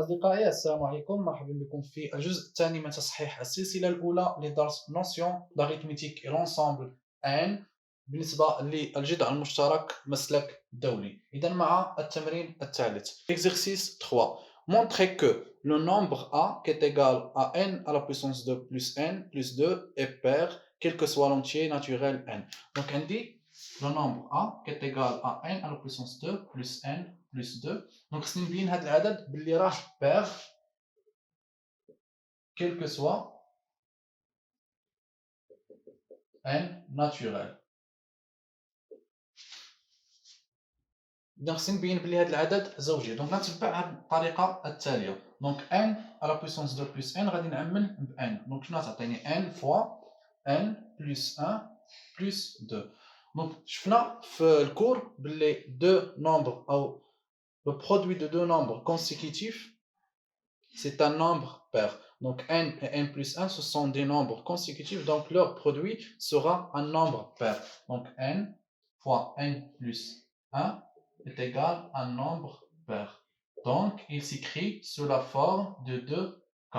أصدقائي السلام عليكم، مرحبا بكم في الجزء الثاني من تصحيح السلسلة الأولى لدرس نوسيون d'arithmétique et l'ensemble N بالنسبة للجذع المشترك مسلك دولي. إذا مع التمرين الثالث. Exercice 3. Montrez que le nombre A qui est égal à n à la puissance de plus n plus 2 est pair, quel que soit l'entier naturel n. Donc on dit le nombre A qui est égal à n à la puissance 2 plus n plus 2. Donc خصني نبين هذا العدد باللي راه pair quel que soit n naturel. إذا خصني نبين بلي هذا العدد زوجي. دونك غنتبع هذه الطريقة التالية. دونك n à la puissance 2 plus n غادي نعمل ب n. دونك شنو غتعطيني n fois n plus 1 plus 2. دونك شفنا في الكور بلي دو nombres أو le produit de deux nombres consécutifs c'est un nombre pair. Donc n et n plus 1 ce sont des nombres consécutifs, donc leur produit sera un nombre pair. Donc n fois n plus 1 est égal à un nombre pair. Donc il s'écrit sous la forme de 2k.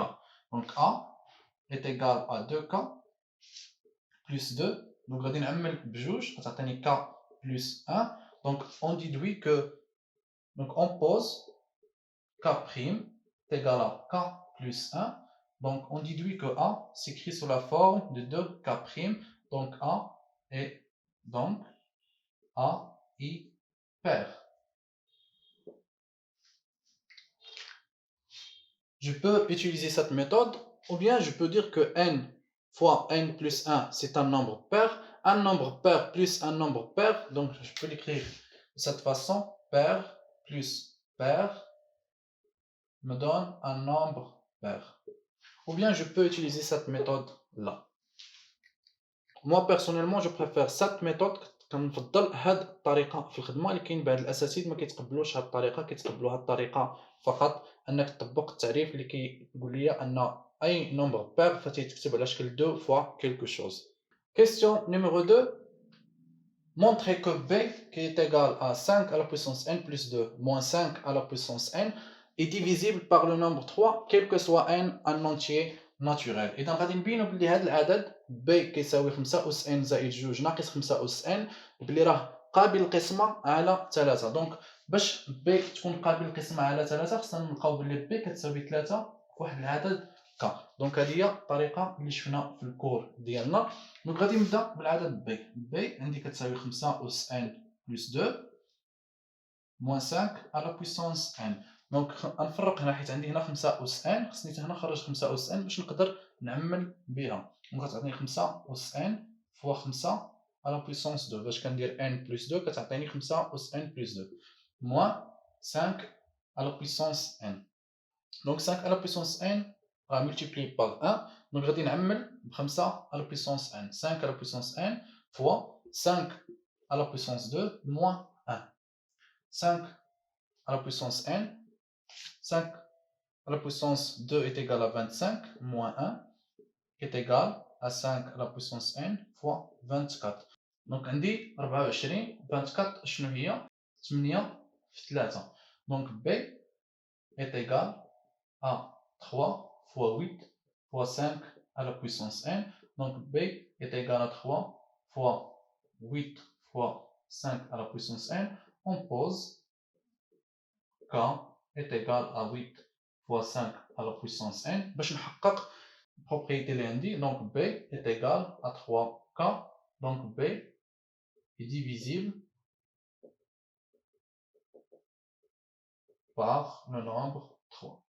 Donc a est égal à 2k plus 2. Donc غادي نعمل بجوج غتعطيني k plus 1. Donc on déduit que donc on pose k' est égal à k plus 1. Donc on déduit que a s'écrit sous la forme de 2k'. Donc a est donc a i pair. Je peux utiliser cette méthode ou bien je peux dire que n fois n plus 1 c'est un nombre pair. Un nombre pair plus un nombre pair, donc je peux l'écrire de cette façon, pair plus pair me donne un nombre pair. Ou bien je peux utiliser cette méthode là. Moi personnellement je préfère cette méthode. كنفضل هاد الطريقه في الخدمه اللي كاين بعض الاساتذه ما كيتقبلوش هاد الطريقه كيتقبلوا هاد الطريقه فقط انك تطبق التعريف اللي كيقول لي ان اي نومبر بير فتيتكتب على شكل 2 فوا quelque chose. Question numéro 2. Montrer que b qui est égal à 5 à la puissance n plus 2 moins 5 à la puissance n est divisible par le nombre 3 quel que soit n un entier naturel. إذا غادي نبينو بلي هذا العدد b كيساوي 5 أس n زائد 2 ناقص 5 أس n بلي راه قابل للقسمة على 3. دونك باش b تكون قابل للقسمة على 3 خصنا نلقاو بلي b كتساوي 3 فواحد العدد k. دونك هذه هي الطريقة اللي شفنا في الكور ديالنا. دونك غادي نبدا بالعدد b عندي كتساوي 5 أس n plus 2 moins 5 à la puissance n. دونك غنفرق هنا حيت عندي هنا 5 أس n خصني حتى هنا نخرج 5 أس n باش نقدر نعمل بها. دونك غتعطيني 5 أس n فوا 5 à la puissance 2 باش كندير n plus 2 كتعطيني 5 أس n plus 2 moins 5 à la puissance n. Donc 5 à la puissance n multiplié par 1. Donc غادي نعمل ب 5 à la puissance n. 5 à la puissance n fois 5 à la puissance 2 moins 1. 5 à la puissance n. 5 à la puissance 2 est égal à 25 moins 1 est égal à 5 à la puissance n fois 24. Donc عندي 24 24 شنو هي 8 في 3. Donc b est égal à 3 fois 8 fois 5 à la puissance n. Donc b est égal à 3 fois 8 fois 5 à la puissance n. On pose k est égal à 8 fois 5 à la puissance n. باش نحقق propriété اللي عندي. Donc b est égal à 3k. Donc b est divisible par le nombre 3.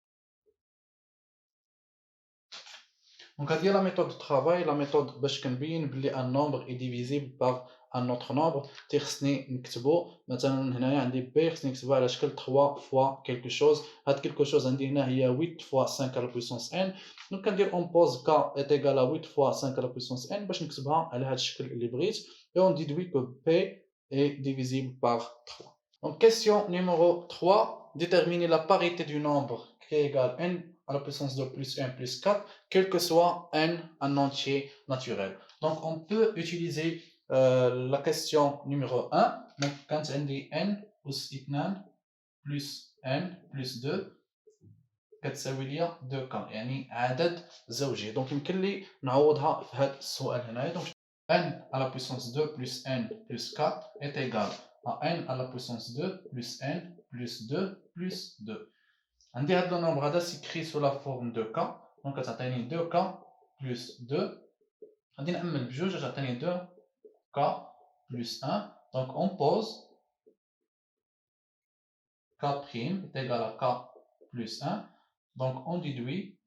Donc هذه la méthode de travail, la méthode باش كنبين بلي un nombre est divisible par un autre nombre. خصني نكتبو مثلا هنايا عندي b خصني نكتبو على شكل 3 fois quelque chose. هاد quelque chose عندي هنا هي 8 fois 5 à la puissance n. Donc كندير on pose k est égal à 8 fois 5 à la puissance n باش نكتبها على هاد الشكل اللي بغيت. Et on déduit que p est divisible par 3. Donc question numéro 3. Déterminer la parité du nombre qui est égal à n à la puissance de plus 1 plus 4, quel que soit n un entier naturel. Donc on peut utiliser la question numéro 1. Donc quand on dit n أس 2 plus n plus 2 كتساوي ليا 2 كا يعني عدد زوجي. دونك يمكن لي نعوضها في هذا السؤال هنايا. دونك n à la puissance 2 plus n plus 4 est égal à n à la puissance 2 plus n plus 2 plus 2. عندي هذا النومبر هذا سيكري سو لا فورم دو كا. دونك كتعطيني 2 كا بلس 2. غادي نعمل بجوج تعطيني 2 كا بلس 1. دونك اون بوز k prime est égal à k plus 1. Donc on déduit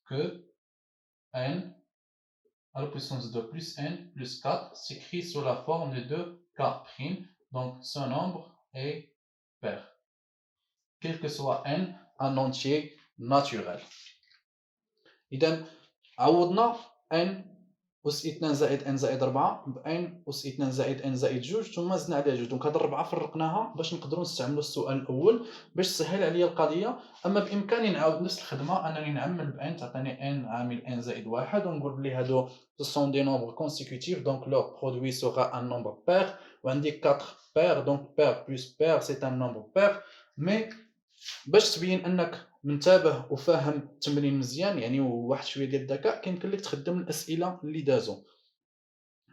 que n à la puissance 2 plus n plus 4 s'écrit sous la forme de 2k prime. Donc ce nombre est pair, quel que soit n un entier naturel. إذا عوضنا n أس 2 زائد n زائد 4 ب n أس 2 زائد n زائد 2 ثم زدنا عليها 2. دونك هاد الربعة فرقناها باش نقدروا نستعملوا السؤال الأول باش تسهل عليا القضية. أما بإمكاني نعاود نفس الخدمة أنني نعمل ب n تعطيني n عامل n زائد 1 ونقول بلي هادو ce sont des nombres consécutifs donc leur produit sera un nombre pair. وعندي 4 paires donc pair plus pair c'est un nombre pair. mais باش تبين انك منتبه وفاهم التمرين مزيان يعني وواحد شويه ديال الذكاء كيمكن لك تخدم الاسئله اللي دازو.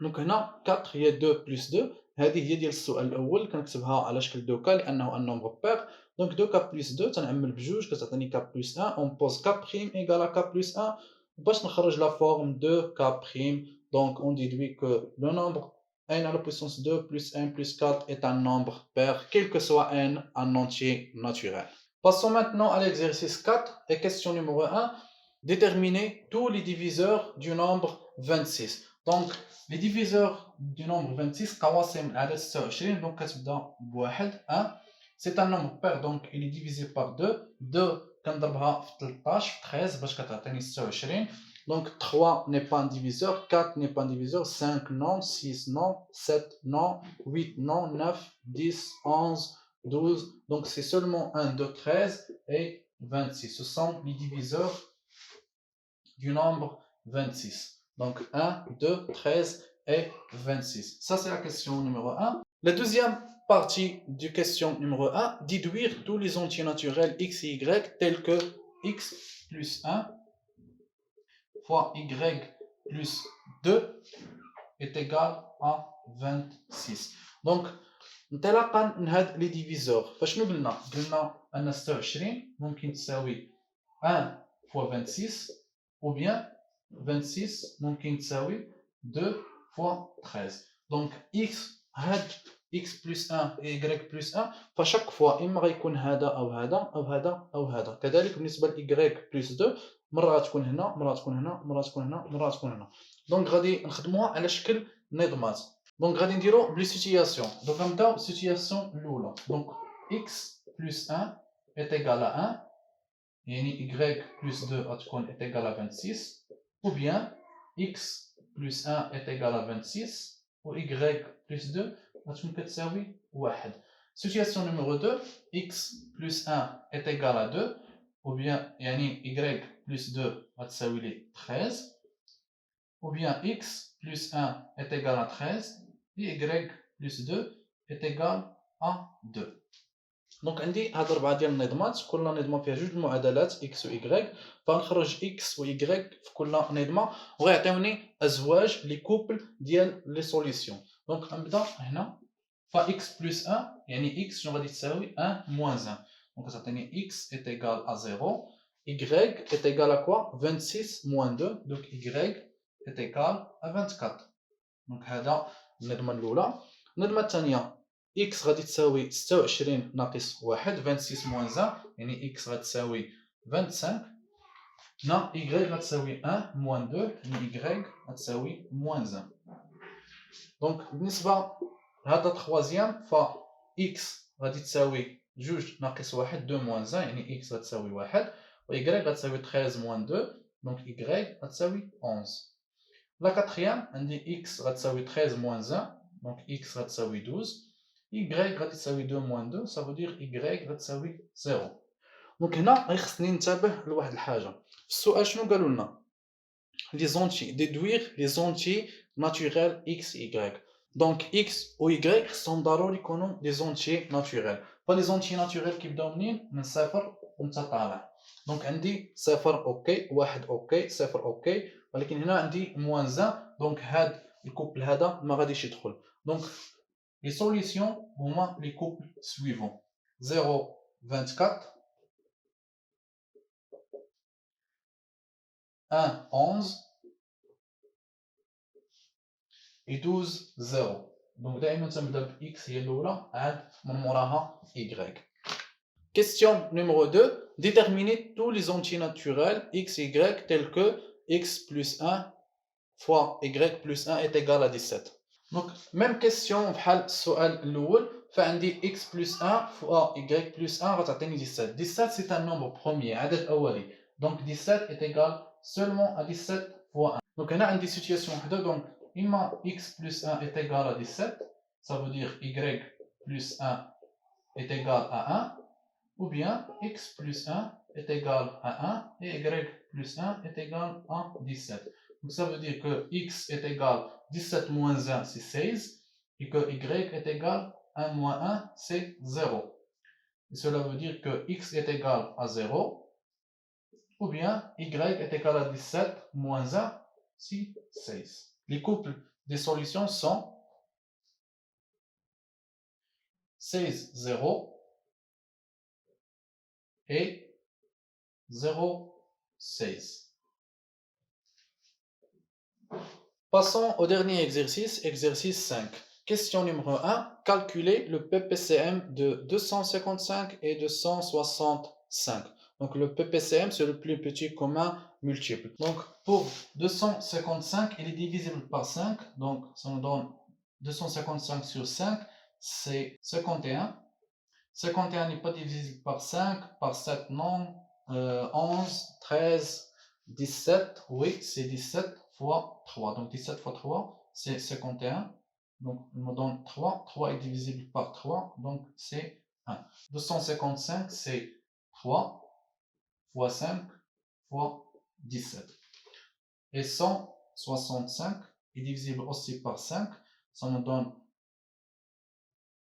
دونك هنا 4 هي 2 بلس 2 هذه هي ديال السؤال الاول كنكتبها على شكل دوكا لانه ان نومبر بير. دونك 2 ك بلس 2 تنعمل بجوج كتعطيني ك بلس 1 اون بوز ك بريم ايغال ك بلس 1 باش نخرج لا فورم 2 ك بريم. دونك اون ديدوي كو لو نومبر n à la puissance 2 plus 1 plus 4 est un nombre pair, quel que soit n, un entier naturel. Passons maintenant à l'exercice 4 et question numéro 1. Déterminer tous les diviseurs du nombre 26. Donc, les diviseurs du nombre 26, donc c'est un nombre pair, donc il est divisé par 2. 2, 13, donc 3 n'est pas un diviseur, 4 n'est pas un diviseur, 5 non, 6 non, 7 non, 8 non, 9, 10, 11, 12. Donc c'est seulement 1, 2, 13 et 26. Ce sont les diviseurs du nombre 26. Donc 1, 2, 13 et 26. Ça c'est la question numéro 1. La deuxième partie de question numéro 1, déduire tous les entiers naturels x et y tels que x plus 1 fois y plus 2 est égal à 26. Donc, انطلاقا من هاد لي ديفيزور فشنو قلنا ان 26 ممكن تساوي 1 fois 26 ou bien 26 ممكن تساوي 2 fois 13. Donc x هاد x plus 1 et y plus 1 فشاك فوا اما غيكون هذا او هذا او هذا او هذا. كذلك بالنسبه ل y plus 2 مره غتكون هنا مره غتكون هنا مره غتكون هنا مره غتكون هنا. دونك غادي نخدموها على شكل نظمات. دونك غادي نديرو بلي سيتياسيون. دونك غنبداو السيتياسيون الاولى. دونك x plus 1 est égal à 1 يعني y plus 2 غتكون est égal à 26 ou bien x plus 1 est égal à 26 ou y plus 2 غتكون كتساوي 1. Situation numéro 2, x plus 1 est égal à 2 ou bien يعني y plus 2 غتساوي لي 13 ou bien x plus 1 est égal à 13 et y plus 2 est égal à 2. دونك عندي هاد 4 ديال النظمات كل نظمه فيها جوج المعادلات x و y فغنخرج x و y في كل نظمه وغيعطيوني ازواج لي كوبل ديال لي سوليسيون. دونك غنبدا هنا ف x plus 1 يعني x شنو غادي تساوي 1 moins 1. دونك تعطيني x est égal à 0 y est égal à quoi 26 moins 2 donc y est égal à 24. دونك هذا النظمه الاولى. النظمه الثانيه x غادي تساوي 26 ناقص 1 26 moins 1 يعني x غتساوي 25 هنا y غتساوي 1 moins 2 يعني y غتساوي moins 1. دونك بالنسبه لهذا التخوازيام ف x غادي تساوي 2 ناقص 1 2 moins 1 يعني x غتساوي 1 و y غتساوي 13 moins 2 دونك y غتساوي 11. لا كاتريام عندي x غتساوي 13 moins 1 دونك x غتساوي 12 y غادي تساوي 2 moins 2 ça veut dire y غتساوي 0. دونك هنا غيخصني ننتبه لواحد الحاجه في السؤال. شنو قالوا لنا لي زونتي ديدوير لي زونتي ناتوريل x y. دونك x و y خصهم ضروري يكونوا دي زونتي ناتوريل. فلي زونتي ناتوريل كيبداو منين؟ من صفر وانت طالع. دونك عندي صفر اوكي، واحد اوكي، صفر اوكي، ولكن هنا عندي موان زان، دونك هاد الكوبل هذا ما غاديش يدخل. دونك لي سوليسيون هما لي كوبل سويفون 0 24 1 11 et 12 0. دونك دائما تنبدا ب x هي الاولى عاد من موراها y. Question numéro 2. Déterminer tous les antinaturels x, y tels que x plus 1 fois y plus 1 est égal à 17. Donc, même question بحال السؤال الأول. فعندي x plus 1 fois y plus 1 غتعطيني 17. 17 c'est un nombre premier, عدد أولي. Donc 17 est égal seulement à 17 fois 1. Donc هنا عندي situation وحدة. Donc إما x plus 1 est égal à 17, ça veut dire y plus 1 est égal à 1. Ou bien x plus 1 est égal à 1 et y plus 1 est égal à 17. Donc ça veut dire que x est égal 17 moins 1 c'est 16 et que y est égal 1 moins 1 c'est 0. Et cela veut dire que x est égal à 0 ou bien y est égal à 17 moins 1 c'est 16. Les couples des solutions sont 16, 0 et 0, 16. Passons au dernier exercice, exercice 5. Question numéro 1. Calculer le PPCM de 255 et 265. Donc le PPCM, c'est le plus petit commun multiple. Donc pour 255, il est divisible par 5. Donc ça nous donne 255 sur 5, c'est 51. 51 n'est pas divisible par 5, par 7 non, 11, 13, 17, oui, c'est 17 fois 3. Donc 17 fois 3, c'est 51. Donc il me donne 3. 3 est divisible par 3, donc c'est 1. 255, c'est 3 fois 5 fois 17. Et 165 est divisible aussi par 5, ça me donne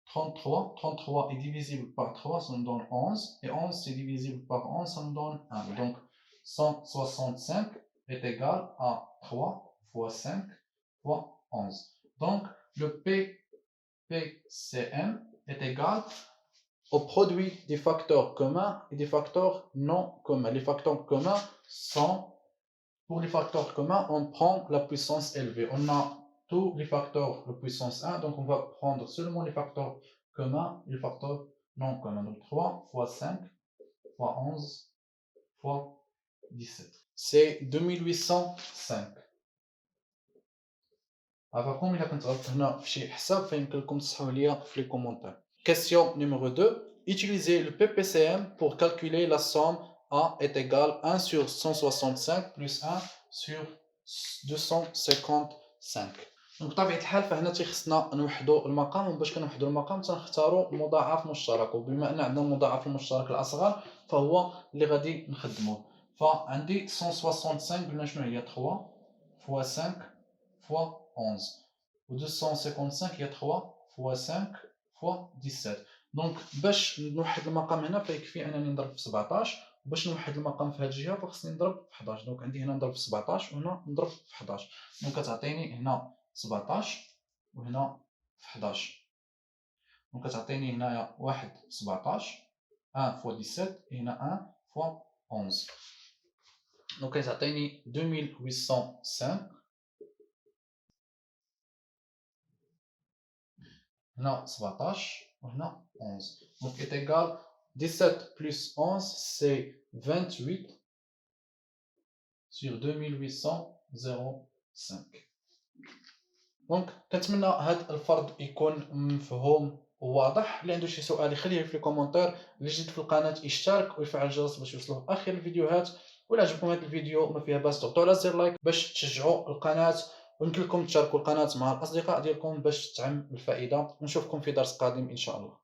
33. 33 est divisible par 3, ça nous donne 11. Et 11 c'est divisible par 11, ça nous donne 1. Donc 165 est égal à 3 fois 5 fois 11. Donc le PPCM est égal au produit des facteurs communs et des facteurs non communs. Les facteurs communs sont, pour les facteurs communs, on prend la puissance élevée. On a tous les facteurs de puissance 1, donc on va prendre seulement les facteurs communs et les facteurs non communs. Donc 3 fois 5 fois 11 fois 17. C'est 2805. عفاكم إلا كنت غلطت هنا في شي حساب فيمكن لكم تصححوا ليا في les commentaires. Question numéro 2. Utilisez le PPCM pour calculer la somme A est égale 1 sur 165 plus 1 sur 255. دونك بطبيعة الحال فهنا تيخصنا نوحدو المقام، وباش كنوحدو المقام تنختارو مضاعف مشترك، وبما ان عندنا المضاعف المشترك الاصغر فهو اللي غادي نخدموه. فعندي 165 قلنا شنو هي 3 فوا 5 فوا 11 و 255 هي 3 فوا 5 فوا 17. دونك باش نوحد المقام هنا فيكفي انني نضرب في 17، باش نوحد المقام في هذه الجهه فخصني نضرب في 11. دونك عندي هنا نضرب في 17 وهنا نضرب في 11. دونك كتعطيني هنا 17 وهنا في 11. دونك كتعطيني هنايا 1 17 1 فوا 17 هنا 1 فوا 11. دونك كتعطيني 2805 هنا 17 وهنا 11. Donc est égal 17 plus 11 c'est 28 sur 2805. دونك كنتمنى هذا الفرض يكون مفهوم وواضح. اللي عنده شي سؤال يخليه في الكومنتير، اللي جديد في القناه يشترك ويفعل الجرس باش يوصلوه اخر الفيديوهات. ولا عجبكم هذا الفيديو ما فيها باس تضغطوا على زر لايك باش تشجعوا القناه، ويمكن لكم تشاركوا القناه مع الاصدقاء ديالكم باش تعم الفائده. ونشوفكم في درس قادم ان شاء الله.